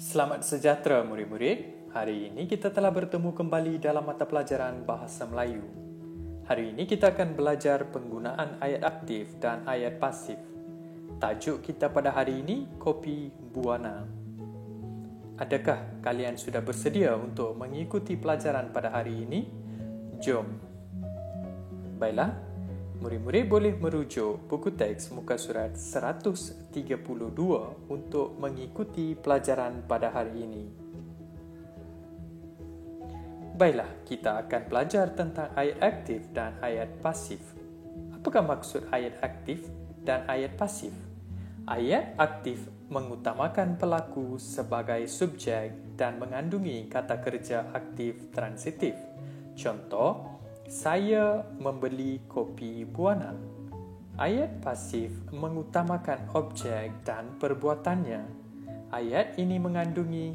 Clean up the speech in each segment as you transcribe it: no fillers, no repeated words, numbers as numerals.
Selamat sejahtera murid-murid. Hari ini kita telah bertemu kembali dalam mata pelajaran Bahasa Melayu. Hari ini kita akan belajar penggunaan ayat aktif dan ayat pasif. Tajuk kita pada hari ini, kopi buana. Adakah kalian sudah bersedia untuk mengikuti pelajaran pada hari ini? Jom. Baiklah, murid-murid boleh merujuk buku teks muka surat 132 untuk mengikuti pelajaran pada hari ini. Baiklah, kita akan belajar tentang ayat aktif dan ayat pasif. Apakah maksud ayat aktif dan ayat pasif? Ayat aktif mengutamakan pelaku sebagai subjek dan mengandungi kata kerja aktif transitif. Contoh, saya membeli kopi buana. Ayat pasif mengutamakan objek dan perbuatannya. Ayat ini mengandungi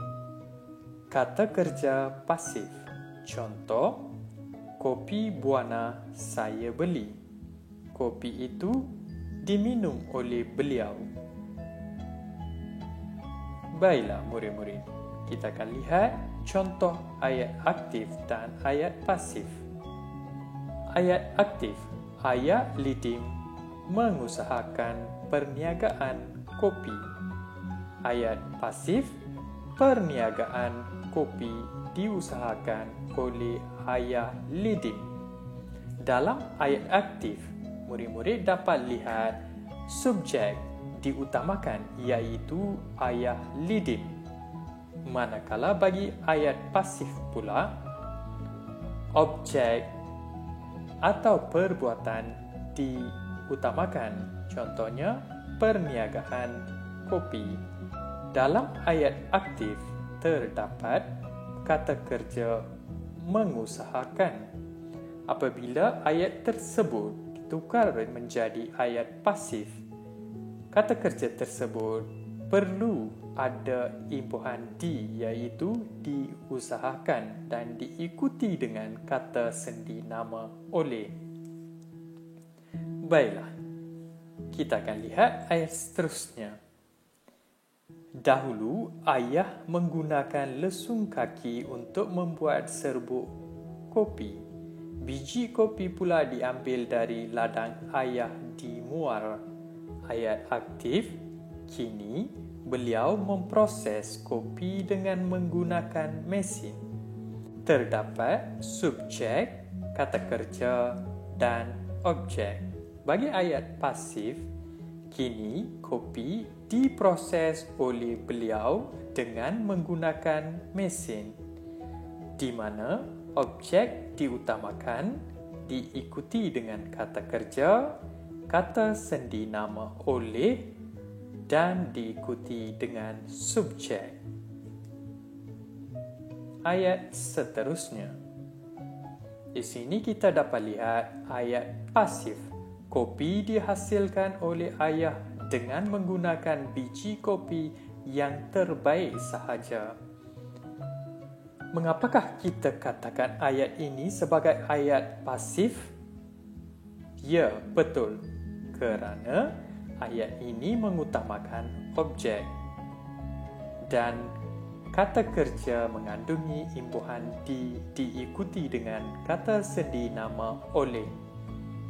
kata kerja pasif. Contoh, kopi buana saya beli. Kopi itu diminum oleh beliau. Baiklah murid-murid, kita akan lihat contoh ayat aktif dan ayat pasif. Ayat aktif, Ayah Lidim mengusahakan perniagaan kopi. Ayat pasif, perniagaan kopi diusahakan oleh Ayah Lidim. Dalam ayat aktif, murid-murid dapat lihat subjek diutamakan iaitu Ayah Lidim. Manakala bagi ayat pasif pula, objek atau perbuatan diutamakan. Contohnya, perniagaan kopi. Dalam ayat aktif terdapat kata kerja mengusahakan. Apabila ayat tersebut ditukar menjadi ayat pasif, kata kerja tersebut perlu ada imbuhan di iaitu diusahakan dan diikuti dengan kata sendi nama oleh. Baiklah, kita akan lihat ayat seterusnya. Dahulu, ayah menggunakan lesung kaki untuk membuat serbuk kopi. Biji kopi pula diambil dari ladang ayah di Muar. Ayat aktif, kini beliau memproses kopi dengan menggunakan mesin. Terdapat subjek, kata kerja, dan objek. Bagi ayat pasif, kini kopi diproses oleh beliau dengan menggunakan mesin, di mana objek diutamakan diikuti dengan kata kerja, kata sendi nama oleh, dan diikuti dengan subjek. Ayat seterusnya. Di sini kita dapat lihat ayat pasif. Kopi dihasilkan oleh ayah dengan menggunakan biji kopi yang terbaik sahaja. Mengapakah kita katakan ayat ini sebagai ayat pasif? Ya, betul. Kerana ayat ini mengutamakan objek dan kata kerja mengandungi imbuhan diikuti dengan kata sendi nama oleh.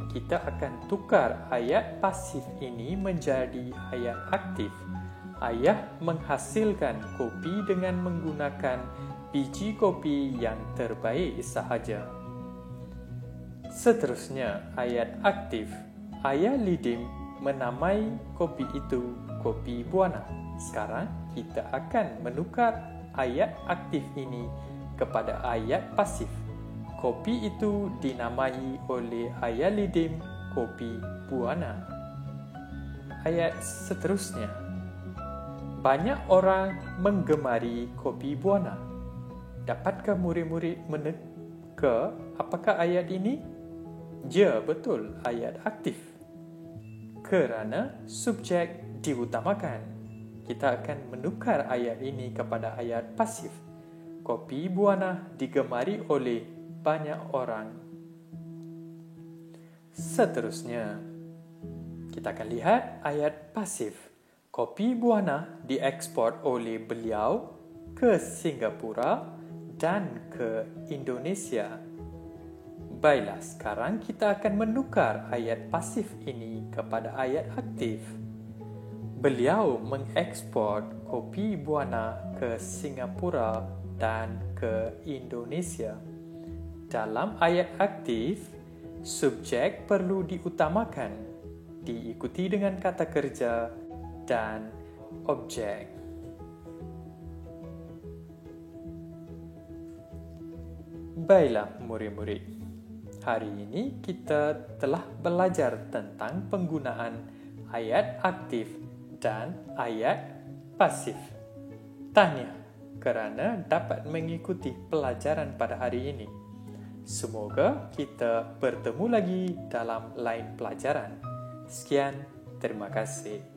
Kita akan tukar ayat pasif ini menjadi ayat aktif. Ayah menghasilkan kopi dengan menggunakan biji kopi yang terbaik sahaja. Seterusnya, ayat aktif. Ayah Lidim menamai kopi itu kopi buana. Sekarang kita akan menukar ayat aktif ini kepada ayat pasif. Kopi itu dinamai oleh Ayah Lidim kopi buana. Ayat seterusnya. Banyak orang menggemari kopi buana. Dapatkah murid-murid meneka apakah ayat ini? Ya, betul, ayat aktif. Kerana subjek diutamakan, kita akan menukar ayat ini kepada ayat pasif. Kopi buana digemari oleh banyak orang. Seterusnya, kita akan lihat ayat pasif. Kopi buana diekspor oleh beliau ke Singapura dan ke Indonesia. Baiklah, sekarang kita akan menukar ayat pasif ini kepada ayat aktif. Beliau mengekspor kopi buana ke Singapura dan ke Indonesia. Dalam ayat aktif, subjek perlu diutamakan, diikuti dengan kata kerja dan objek. Baiklah murid-murid, hari ini kita telah belajar tentang penggunaan ayat aktif dan ayat pasif. Tahniah kerana dapat mengikuti pelajaran pada hari ini. Semoga kita bertemu lagi dalam lain pelajaran. Sekian, terima kasih.